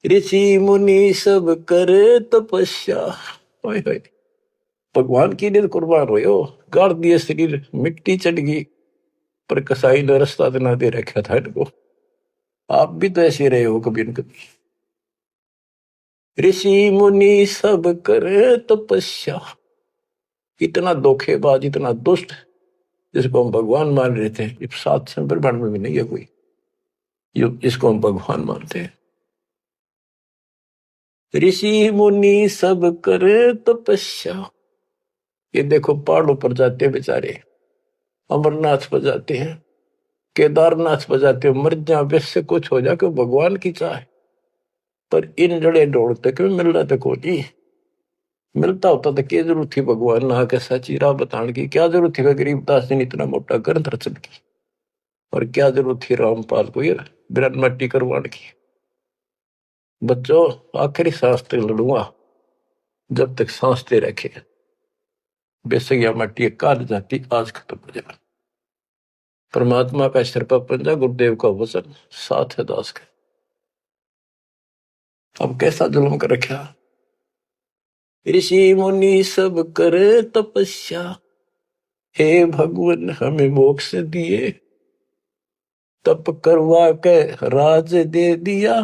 [SPEAKER 1] ऋषि मुनि सब करे तपस्या, भगवान की लिए कुर्बान हो, गाड़ दिए शरीर, मिट्टी चढ़ गई, पर कसाई ने रास्ता ना दे रखा था इनको। आप भी तो ऐसे रहे हो कभी न कभी। ऋषि मुनि सब करे तपस्या, इतना धोखेबाज इतना दुष्ट जिसको हम भगवान मान रहे थे, इस सात संप्रमण में भी नहीं है कोई इसको हम भगवान मानते हैं। ऋषि मुनि सब करे तपस्या, ये देखो पहाड़ों पर जाते बेचारे, अमरनाथ पर जाते हैं, केदारनाथ पर जाते हैं, मर जा वैसे कुछ हो जाके भगवान की चाह, पर इन जड़े दौड़ते क्यों मिल रहा था कोई। मिलता होता तो क्या जरूरत थी भगवान ना के सच्ची राह बताने की, क्या जरूरत थी गरीबदास जी ने इतना मोटा ग्रंथ रचन की, और क्या जरूरत थी रामपाल को ये बिरन मट्टी करवाने की। बच्चों आखिरी सांस तक लड़ूंगा जब तक सांस दे रखे, बेशक यह मट्टी काल जाती आज खत्म हो जाए। परमात्मा का सिर पर पंजा, गुरुदेव का वचन साथ है दास का। अब कैसा जुल्म कर रखा। ऋषि मुनि सब करे तपस्या, हे भगवान हमें मोक्ष दिए, तप करवा के राज दे दिया,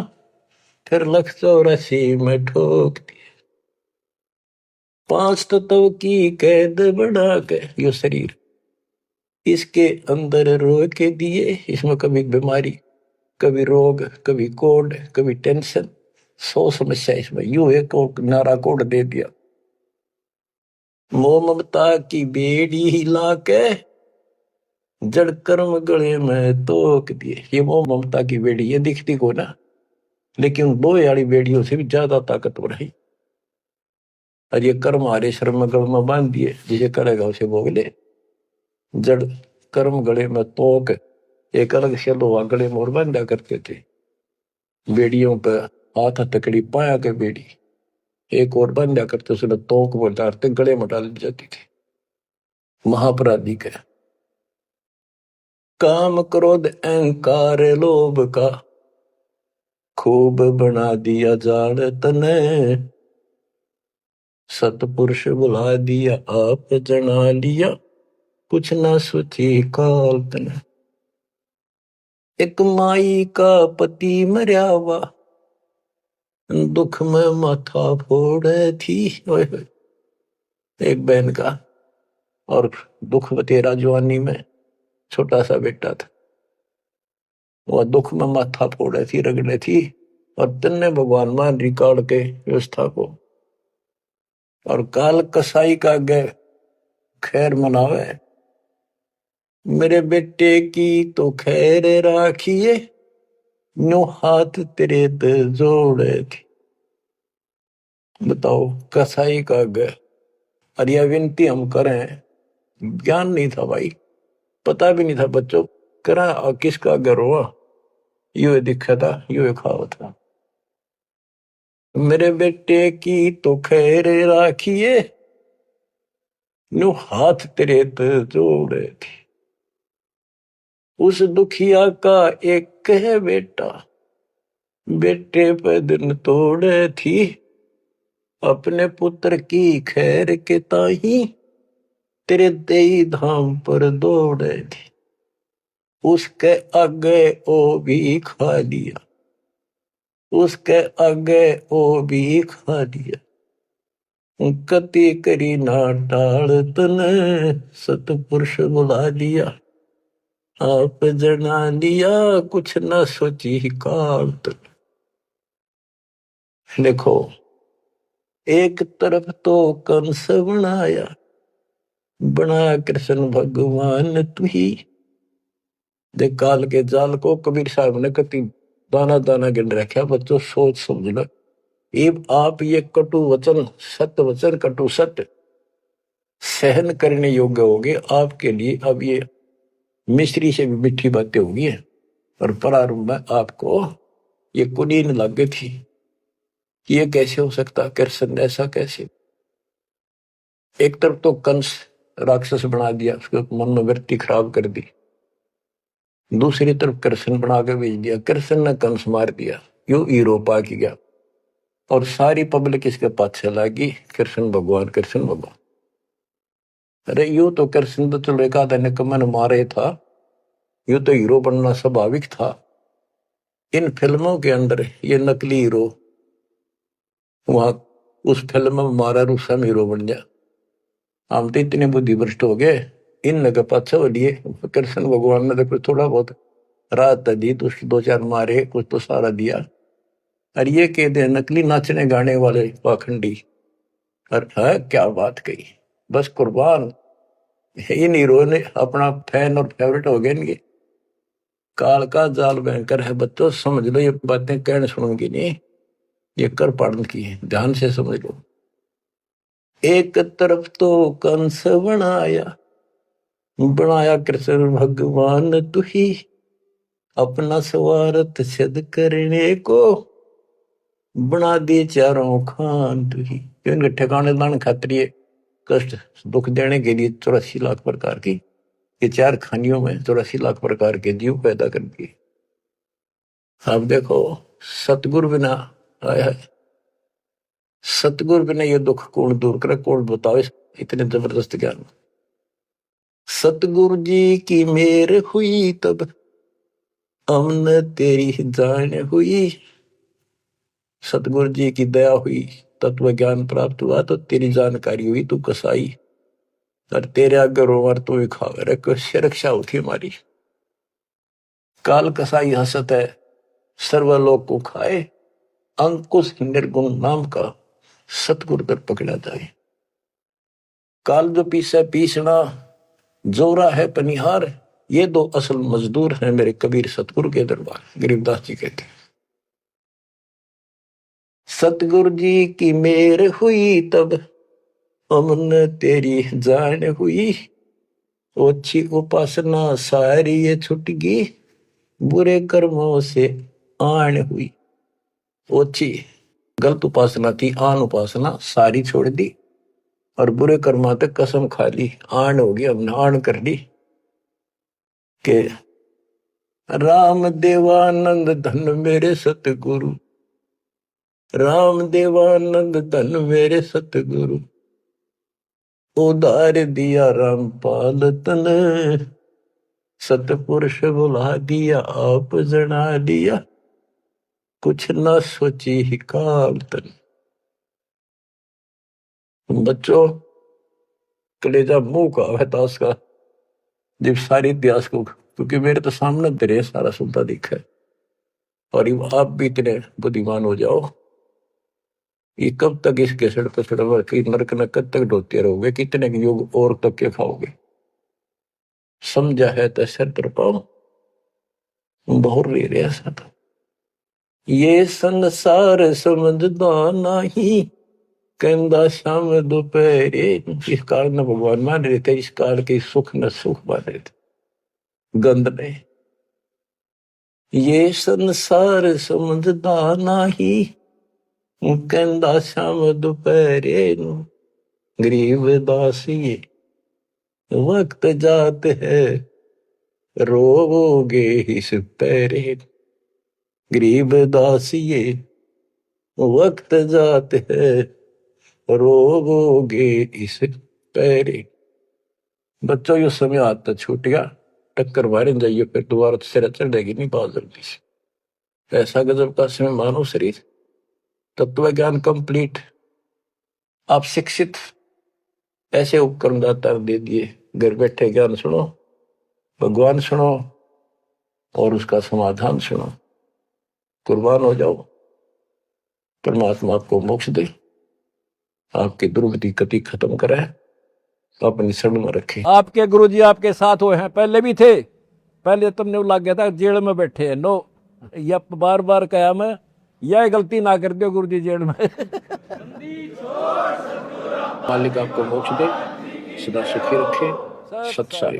[SPEAKER 1] फिर 184 में ठोक दिए। 5 तत्व की कैद बढ़ा के यो शरीर इसके अंदर रोक के दिए। इसमें कभी बीमारी, कभी रोग, कभी कोड, कभी टेंशन, 100 समस्या इसमें। यूं एक और नारा कोड दे दिया, मोह ममता की बेड़ी हिला के जड़ कर्म गले में तोक दिए। ये मोह ममता की बेड़ी ये दिखती को ना, लेकिन दो वाली बेड़ियों से भी ज्यादा ताकतवर है। और ये कर्म हमारे श्रम गल में बांध दिए, जिसे करेगा उसे भोग ले। जड़ कर्म गले में तोक, एक अलग से लोग गले में और बांधा करते थे बेड़ियों पर, हाथ हथकड़ी पाया के बेड़ी एक और बांधा करते, उसने तोक में डालते गले में डाल दी जाती थी। महापराधी का काम क्रोध अहंकार लोभ का खूब बना दिया जान तने, सतपुरुष बुला दिया आप जना लिया कुछ ना सोची काल तने। एक माई का पति मर्यावा दुख में माथा फोड़े थी। एक बहन का और दुख में तेरा जवानी में छोटा सा बेटा था, वह दुख में माथा फोड़े थी, रगड़े थी, और तन्ने भगवान मान रिकॉर्ड के व्यवस्था को, और काल कसाई का गए खैर मनावे, मेरे बेटे की तो खैर राखिए नो हाथ तेरे ते जोड़े थी। बताओ कसाई का गए। और यह विनती हम करें, ज्ञान नहीं था भाई, पता भी नहीं था बच्चों, करा किसका घर हुआ, यू दिखा था, यू खावा था, मेरे बेटे की तो खैर राखिए नो हाथ तेरे ते जोड़े थी। उस दुखिया का एक है बेटा, बेटे पे दिन तोड़े थी, अपने पुत्र की खैर के ताही तेरे देई धाम पर दौड़े थी। उसके आगे ओ भी खा लिया, उसके आगे ओ भी खा लिया, कति करी ना टाल तने, सतपुरुष बुला लिया आप जना लिया कुछ ना सोची काल तक। देखो एक तरफ तो कंस बनाया, बना कृष्ण भगवान तू ही। देख काल के जाल को कबीर साहब ने कति दाना दाना गिन रखा, बच्चों सोच समझ लो। अब आप ये कटु वचन, सत्य वचन कटु सत्य सहन करने योग्य होगे आपके लिए। अब ये मिश्री से भी मीठी बातें होगी है, और प्रारंभ में आपको ये कुनीन लग गई थी, ये कैसे हो सकता, कृष्ण ऐसा कैसे। एक तरफ तो कंस राक्षस बना दिया, उसके मन में वृत्ति खराब कर दी, दूसरी तरफ कृष्ण बना के भेज दिया, कृष्ण ने कंस मार दिया, यू हीरो पा की गया, और सारी पब्लिक इसके पाछे लगी कृष्ण भगवान कृष्ण भगवान। अरे यू तो कृष्ण तो चलो एक आधा निकम्मा ने मारे था, यू तो हीरो बनना स्वाभाविक था। इन फिल्मों के अंदर ये नकली हीरो वहां उस फिल्म में मारा रूसम हीरो बन गया। हम तो इतने बुद्धि भ्रष्ट हो गए, इन लगे पाछे हो लिए। कृष्ण भगवान ने तो थोड़ा बहुत राहत दी, तो उसके दो चार मारे, कुछ तो सारा दिया। और ये कह दे नकली नाचने गाने वाले पाखंडी, और है क्या बात कही, बस कुर्बान। इन हीरो ने अपना फैन और फेवरेट हो गए इनके। काल का जाल भयंकर है बच्चों, समझ लो ये बातें कहने सुनूंगी नहीं, ये कर पाड़न की है, ध्यान से समझ लो। एक तरफ तो कंस बनाया, बनाया कृष्ण भगवान तू ही, अपना स्वार्थ सिद्ध करने को बना दिए चारों खान तू ही। इनके ठिकाने दान खातिर कष्ट दुख देने के लिए 84 लाख प्रकार की, ये चार खानियों में 84 लाख प्रकार के जीव पैदा कर दिए। अब देखो सतगुरु बिना आया है, सतगुरु बिना ये दुख कौन दूर करे, कौन बताओ इतने जबरदस्त ज्ञान। सतगुरु जी की मेर हुई तब हमने तेरी जान हुई। सतगुरु जी की दया हुई, तत्व ज्ञान प्राप्त हुआ, तो तेरी जानकारी हुई, तू कसाई, और तेरे आगे रोवर तू ही खावे रे, कैसे रक्षा होती हमारी। काल कसाई हसत है सर्वलोक को खाए, अंकुश निर्गुण नाम का सतगुरु दर पकड़ा जाए। काल जो पीसे पीसना, जोरा है पनिहार, ये दो असल मजदूर हैं मेरे कबीर सतगुरु के दरबार। गरीबदास जी कहते हैं, सतगुरु जी की मेर हुई तब अमन तेरी जान हुई, ओछी उपासना सारी ये छुट गई, बुरे कर्मों से आन हुई। ओछी गलत उपासना थी, आन उपासना सारी छोड़ दी और बुरे कर्मा तक कसम खा ली, आन हो गई, हमने आन कर ली के राम देवानंद धन मेरे सतगुरु, राम देवानंद धन मेरे सतगुरु, उधार दिया रामपाल तन, सतपुरुष बुला दिया आप जना दिया, कुछ न सोची ही काल तन। बच्चों कलेजा मुंह का है ताश का, जब सारी इतिहास को, क्योंकि मेरे तो सामने तेरे सारा सुनता दिखा है, और आप भी इतने बुद्धिमान हो जाओ, ये कब तक इस केसड़ पसड़ नरक न कब तक ढोते रहोगे, कितने योग और तक के खाओगे। समझा है तो सर तर पाओ, बहुत ले रहे ऐसा था। ये संसार समझदा नहीं, कहंदा शाम दोपहरे, इस काल न भगवान मान रहे थे, इस काल के सुख न सुख मान रहे थे गंद ने। ये संसार समझदा नहीं, कहंदा शाम दोपहरे, गरीब दासी वक्त जात है रोगे इस पैरे, गरीब दासिये वक्त जात है रोगे इस पैरे। बच्चों ये समय आता छूट गया, टक्कर मारे जाइए फिर दोबारा सिर चढ़ जाएगी नहीं बहुत जल्दी से। ऐसा गजब का समय मानव शरीर, तत्व ज्ञान कंप्लीट, आप शिक्षित, ऐसे उपकरण दाता दे दिए, घर बैठे ज्ञान सुनो, भगवान सुनो और उसका समाधान सुनो, कुर्बान हो जाओ, परमात्मा आपको मोक्ष दे, आपकी दुर्गति कति खत्म करे, अपनी शरण में रखे।
[SPEAKER 2] आपके गुरुजी आपके साथ हुए हैं, पहले भी थे, पहले तुमने लग गया था जेल में बैठे हैं, नो या बार बार कहा मैं, यह गलती ना कर दो गुरुजी जेल में।
[SPEAKER 1] मालिक आपको मोक्ष दे, सदा सुखी रखे। सत साई।